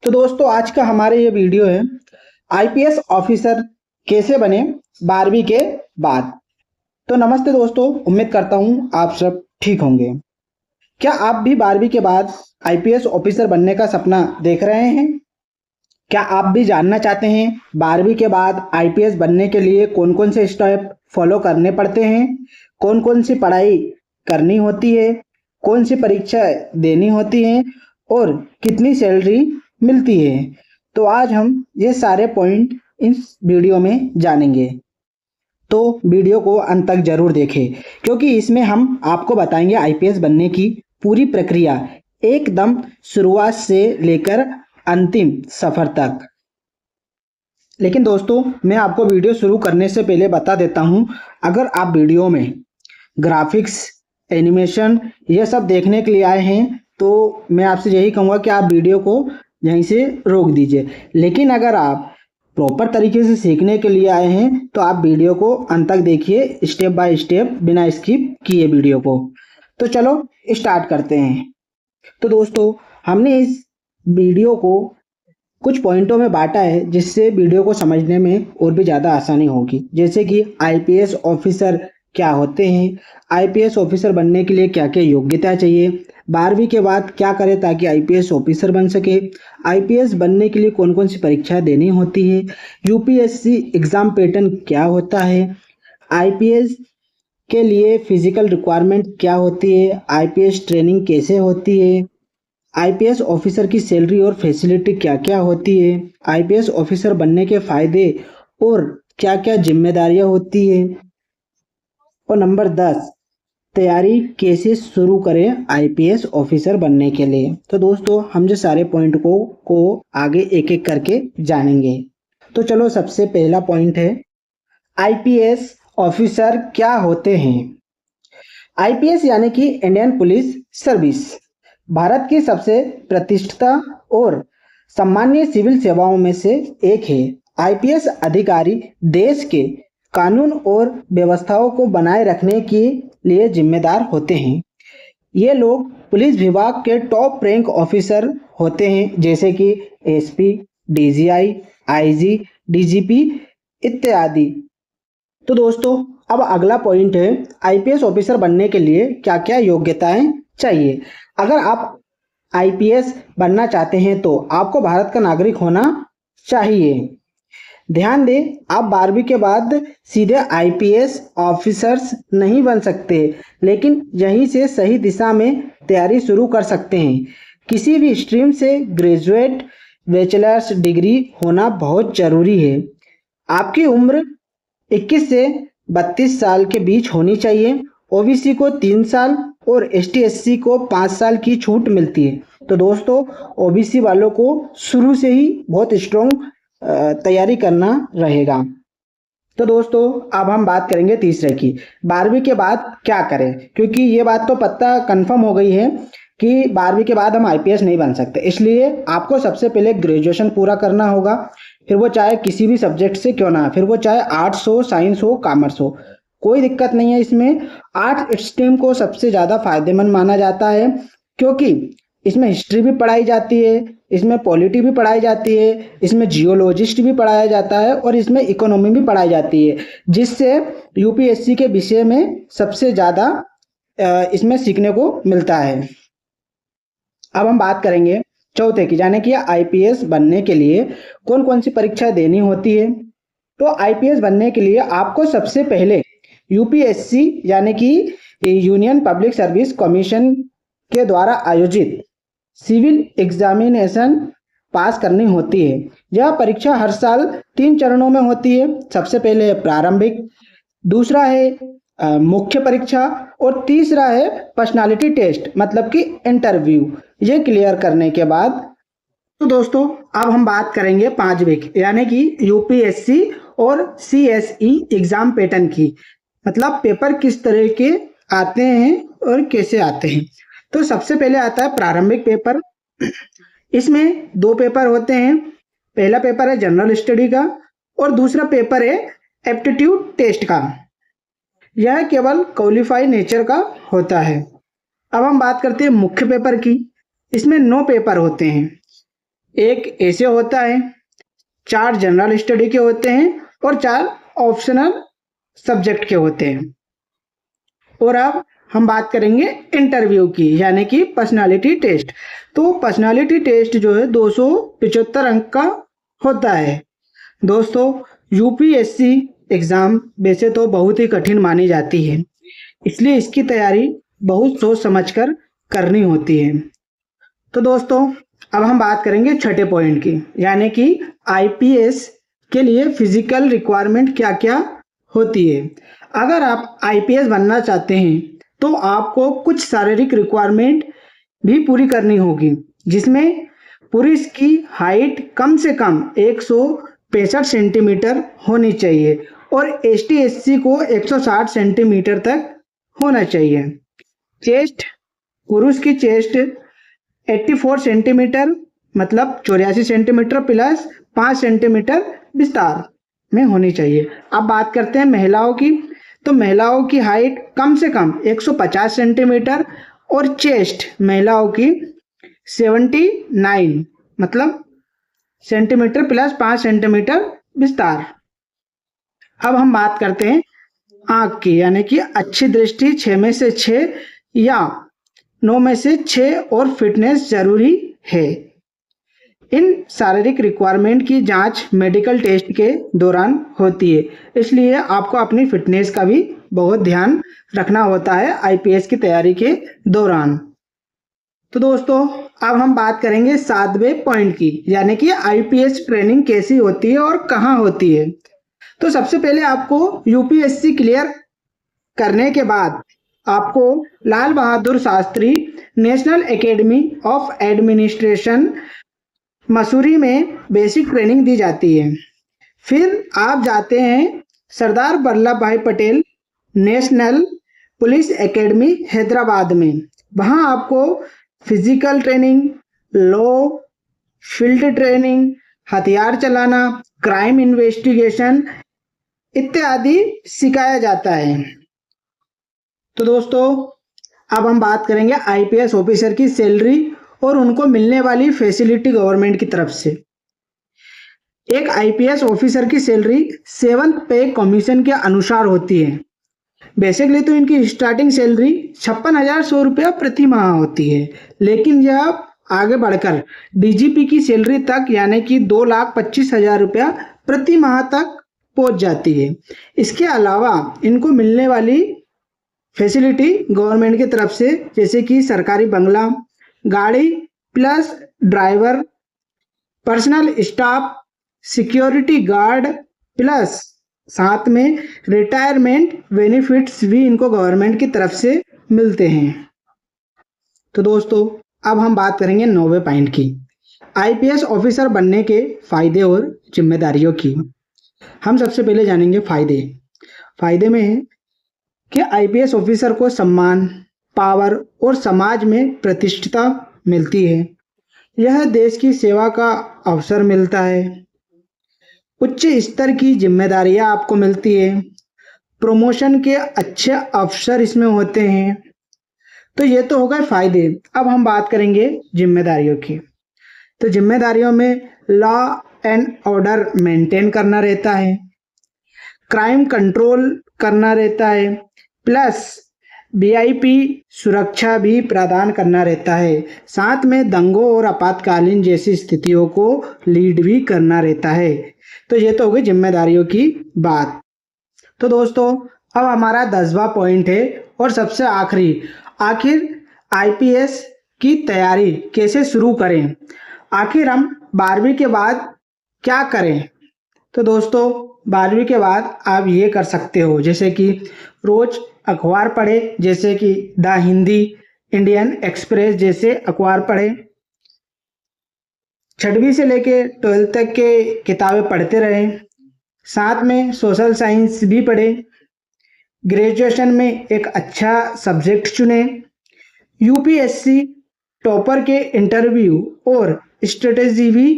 तो दोस्तों आज का हमारे ये वीडियो है आईपीएस ऑफिसर कैसे बने 12वीं के बाद। तो नमस्ते दोस्तों, उम्मीद करता हूँ आप सब ठीक होंगे। क्या आप भी 12वीं के बाद आईपीएस ऑफिसर बनने का सपना देख रहे हैं? क्या आप भी जानना चाहते हैं 12वीं के बाद आईपीएस बनने के लिए कौन कौन से स्टेप फॉलो करने पड़ते हैं, कौन कौन सी पढ़ाई करनी होती है, कौन सी परीक्षा देनी होती है और कितनी सैलरी मिलती है? तो आज हम ये सारे पॉइंट इस वीडियो में जानेंगे। तो वीडियो को अंत तक जरूर देखें क्योंकि इसमें हम आपको बताएंगे आईपीएस बनने की पूरी प्रक्रिया एकदम शुरुआत से लेकर अंतिम सफर तक। लेकिन दोस्तों मैं आपको वीडियो शुरू करने से पहले बता देता हूं, अगर आप वीडियो में ग्राफिक्स, एनिमेशन ये सब देखने के लिए आए हैं तो मैं आपसे यही कहूँगा कि आप वीडियो को यहीं से रोक दीजिए। लेकिन अगर आप प्रॉपर तरीके से सीखने के लिए आए हैं तो आप वीडियो को अंत तक देखिए, स्टेप बाय स्टेप, बिना स्किप किए वीडियो को। तो चलो स्टार्ट करते हैं। तो दोस्तों हमने इस वीडियो को कुछ पॉइंटों में बांटा है जिससे वीडियो को समझने में और भी ज़्यादा आसानी होगी। जैसे कि आईपीएस ऑफिसर क्या होते हैं, आईपीएस ऑफिसर बनने के लिए क्या क्या योग्यता चाहिए, 12वीं के बाद क्या करें ताकि आईपीएस ऑफिसर बन सके, आईपीएस बनने के लिए कौन कौन सी परीक्षा देनी होती है, यूपीएससी एग्जाम पैटर्न क्या होता है, आईपीएस के लिए फिजिकल रिक्वायरमेंट क्या होती है, आईपीएस ट्रेनिंग कैसे होती है, आईपीएस ऑफिसर की सैलरी और फैसिलिटी क्या क्या होती है, आईपीएस ऑफिसर बनने के फायदे और क्या क्या जिम्मेदारियां होती है, और नंबर 10 तैयारी कैसे शुरू करें आईपीएस ऑफिसर बनने के लिए। तो दोस्तों हम जो सारे पॉइंट को आगे एक एक करके जानेंगे। तो चलो सबसे पहला पॉइंट है आईपीएस ऑफिसर क्या होते हैं। आईपीएस यानी कि इंडियन पुलिस सर्विस भारत की सबसे प्रतिष्ठित और सम्मानीय सिविल सेवाओं में से एक है। आईपीएस अधिकारी देश के कानून और व्यवस्थाओं को बनाए रखने के लिए जिम्मेदार होते हैं। ये लोग पुलिस विभाग के टॉप रैंक ऑफिसर होते हैं, जैसे कि एसपी, डीजीआई, आईजी, डीजीपी इत्यादि। तो दोस्तों अब अगला पॉइंट है आईपीएस ऑफिसर बनने के लिए क्या क्या योग्यताएं चाहिए। अगर आप आईपीएस बनना चाहते हैं तो आपको भारत का नागरिक होना चाहिए। ध्यान दें, आप 12वीं के बाद सीधे आईपीएस ऑफिसर्स नहीं बन सकते, लेकिन यहीं से सही दिशा में तैयारी शुरू कर सकते हैं। किसी भी स्ट्रीम से ग्रेजुएट, बैचलर्स डिग्री होना बहुत जरूरी है। आपकी उम्र 21 से 32 साल के बीच होनी चाहिए। ओबीसी को 3 साल और एसटी एससी को 5 साल की छूट मिलती है। तो दोस्तों ओबीसी वालों को शुरू से ही बहुत स्ट्रॉन्ग तैयारी करना रहेगा। तो दोस्तों अब हम बात करेंगे तीसरे की, 12वीं के बाद क्या करें, क्योंकि ये बात तो पक्का कंफर्म हो गई है कि 12वीं के बाद हम आईपीएस नहीं बन सकते। इसलिए आपको सबसे पहले ग्रेजुएशन पूरा करना होगा, फिर वो चाहे किसी भी सब्जेक्ट से क्यों ना, फिर वो चाहे आर्ट्स हो, साइंस हो, कॉमर्स हो, कोई दिक्कत नहीं है इसमें। आर्ट स्ट्रीम को सबसे ज़्यादा फायदेमंद माना जाता है क्योंकि इसमें हिस्ट्री भी पढ़ाई जाती है, इसमें पॉलिटी भी पढ़ाई जाती है, इसमें जियोलॉजिस्ट भी पढ़ाया जाता है और इसमें इकोनॉमी भी पढ़ाई जाती है, जिससे यूपीएससी के विषय में सबसे ज़्यादा इसमें सीखने को मिलता है। अब हम बात करेंगे चौथे की, यानी कि आईपीएस बनने के लिए कौन कौन सी परीक्षा देनी होती है। तो आईपीएस बनने के लिए आपको सबसे पहले यूपीएससी यानी कि यूनियन पब्लिक सर्विस कमीशन के द्वारा आयोजित सिविल एग्जामिनेशन पास करनी होती है। यह परीक्षा हर साल 3 चरणों में होती है। सबसे पहले है प्रारंभिक, दूसरा है मुख्य परीक्षा और तीसरा है पर्सनालिटी टेस्ट मतलब कि इंटरव्यू। ये क्लियर करने के बाद तो दोस्तों अब हम बात करेंगे 5वीं की, यानी कि यूपीएससी और सीएसई एग्जाम पैटर्न की, मतलब पेपर किस तरह के आते हैं और कैसे आते हैं। तो सबसे पहले आता है प्रारंभिक पेपर। इसमें 2 पेपर होते हैं। पहला पेपर है जनरल स्टडी का और दूसरा पेपर है एप्टीट्यूड टेस्ट का। यह केवल क्वालिफाई नेचर का होता है। अब हम बात करते हैं मुख्य पेपर की। इसमें 9 पेपर होते हैं। एक ऐसे होता है, 4 जनरल स्टडी के होते हैं और 4 ऑप्शनल सब्जेक्ट के होते हैं। और अब हम बात करेंगे इंटरव्यू की, यानी कि पर्सनालिटी टेस्ट। तो पर्सनालिटी टेस्ट जो है 275 अंक का होता है। दोस्तों, यूपीएससी एग्ज़ाम वैसे तो बहुत ही कठिन मानी जाती है, इसलिए इसकी तैयारी बहुत सोच समझकर करनी होती है। तो दोस्तों, अब हम बात करेंगे छठे पॉइंट की, यानी कि आईपीएस के लिए फिजिकल रिक्वायरमेंट क्या क्या होती है। अगर आप आईपीएस बनना चाहते हैं तो आपको कुछ शारीरिक रिक्वायरमेंट भी पूरी करनी होगी, जिसमें पुरुष की हाइट कम से कम 165 सेंटीमीटर होनी चाहिए और एसटी एससी को 160 सेंटीमीटर तक होना चाहिए। चेस्ट, पुरुष की चेस्ट 84 सेंटीमीटर मतलब 84 सेंटीमीटर प्लस 5 सेंटीमीटर विस्तार में होनी चाहिए। अब बात करते हैं महिलाओं की। तो महिलाओं की हाइट कम से कम 150 सेंटीमीटर और चेस्ट महिलाओं की 79 मतलब सेंटीमीटर प्लस 5 सेंटीमीटर विस्तार। अब हम बात करते हैं आँख की, यानी कि अच्छी दृष्टि 6 में से 6 या 9 में से 6 और फिटनेस जरूरी है। इन शारीरिक रिक्वायरमेंट की जांच मेडिकल टेस्ट के दौरान होती है, इसलिए आपको अपनी फिटनेस का भी बहुत ध्यान रखना होता है आईपीएस की तैयारी के दौरान। तो दोस्तों, अब हम बात करेंगे 7वें पॉइंट की, यानी कि आईपीएस ट्रेनिंग कैसी होती है और कहाँ होती है। तो सबसे पहले आपको यूपीएससी क्लियर करने के बाद आपको Lal Bahadur Shastri national academy of administration Mussoorie में बेसिक ट्रेनिंग दी जाती है। फिर आप जाते हैं सरदार वल्लभ भाई Patel national police academy Hyderabad में। वहाँ आपको physical training, law, field training, हथियार चलाना, क्राइम इन्वेस्टिगेशन इत्यादि सिखाया जाता है। तो दोस्तों, अब हम बात करेंगे आईपीएस ऑफिसर की सैलरी और उनको मिलने वाली फैसिलिटी गवर्नमेंट की तरफ से। एक आईपीएस ऑफिसर की सैलरी 7th पे कमीशन के अनुसार होती है। बेसिकली तो इनकी स्टार्टिंग सैलरी 56,100 रुपया प्रति माह होती है, लेकिन यह आगे बढ़कर डीजीपी की सैलरी तक यानी कि 2,25,000 रुपया प्रति माह तक पहुंच जाती है। इसके अलावा इनको मिलने वाली फैसिलिटी गवर्नमेंट की तरफ से, जैसे कि सरकारी बंगला, गाड़ी plus driver, personal staff, security guard plus साथ में रिटायरमेंट बेनिफिट्स भी इनको गवर्नमेंट की तरफ से मिलते हैं। तो दोस्तों, अब हम बात करेंगे 9वें पॉइंट की, आईपीएस ऑफिसर बनने के फायदे और जिम्मेदारियों की। हम सबसे पहले जानेंगे फायदे में है कि आईपीएस ऑफिसर को सम्मान, पावर और समाज में प्रतिष्ठिता मिलती है। यह देश की सेवा का अवसर मिलता है। उच्च स्तर की जिम्मेदारियां आपको मिलती है। प्रमोशन के अच्छे अवसर इसमें होते हैं। तो ये तो हो गए फायदे। अब हम बात करेंगे जिम्मेदारियों की। तो जिम्मेदारियों में लॉ एंड ऑर्डर मेंटेन करना रहता है, क्राइम कंट्रोल करना रहता है, प्लस वीआईपी सुरक्षा भी प्रदान करना रहता है। साथ में दंगों और आपातकालीन जैसी स्थितियों को लीड भी करना रहता है। तो ये तो हो गई जिम्मेदारियों की बात। तो दोस्तों, अब हमारा 10वां पॉइंट है और सबसे आखिर आईपीएस की तैयारी कैसे शुरू करें। आखिर हम 12वीं के बाद क्या करें। तो दोस्तों, 12वीं के बाद आप ये कर सकते हो, जैसे कि रोज अखबार पढ़े, जैसे कि द हिंदी, इंडियन एक्सप्रेस जैसे अखबार पढ़े। 6वीं से लेके 12th तक के किताबें पढ़ते रहें। साथ में सोशल साइंस भी पढ़ें। ग्रेजुएशन में एक अच्छा सब्जेक्ट चुने। यूपीएससी टॉपर के इंटरव्यू और स्ट्रेटेजी भी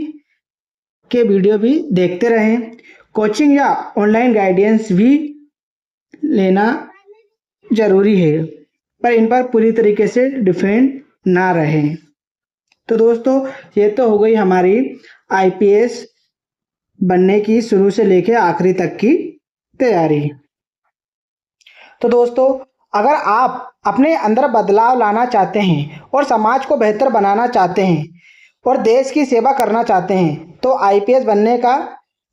के वीडियो भी देखते रहें। कोचिंग या ऑनलाइन गाइडेंस भी लेना जरूरी है, पर इन पर पूरी तरीके से डिपेंड ना रहें। तो दोस्तों ये तो हो गई हमारी आईपीएस बनने की शुरू से लेके आखिरी तक की तैयारी। तो दोस्तों अगर आप अपने अंदर बदलाव लाना चाहते हैं और समाज को बेहतर बनाना चाहते हैं और देश की सेवा करना चाहते हैं तो आईपीएस बनने का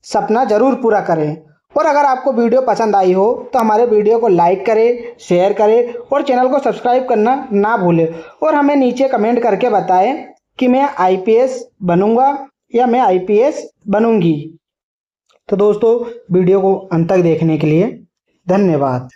सपना जरूर पूरा करें। और अगर आपको वीडियो पसंद आई हो तो हमारे वीडियो को लाइक करें, शेयर करें और चैनल को सब्सक्राइब करना ना भूलें और हमें नीचे कमेंट करके बताएं कि मैं आईपीएस बनूंगा या मैं आईपीएस बनूंगी। तो दोस्तों वीडियो को अंत तक देखने के लिए धन्यवाद।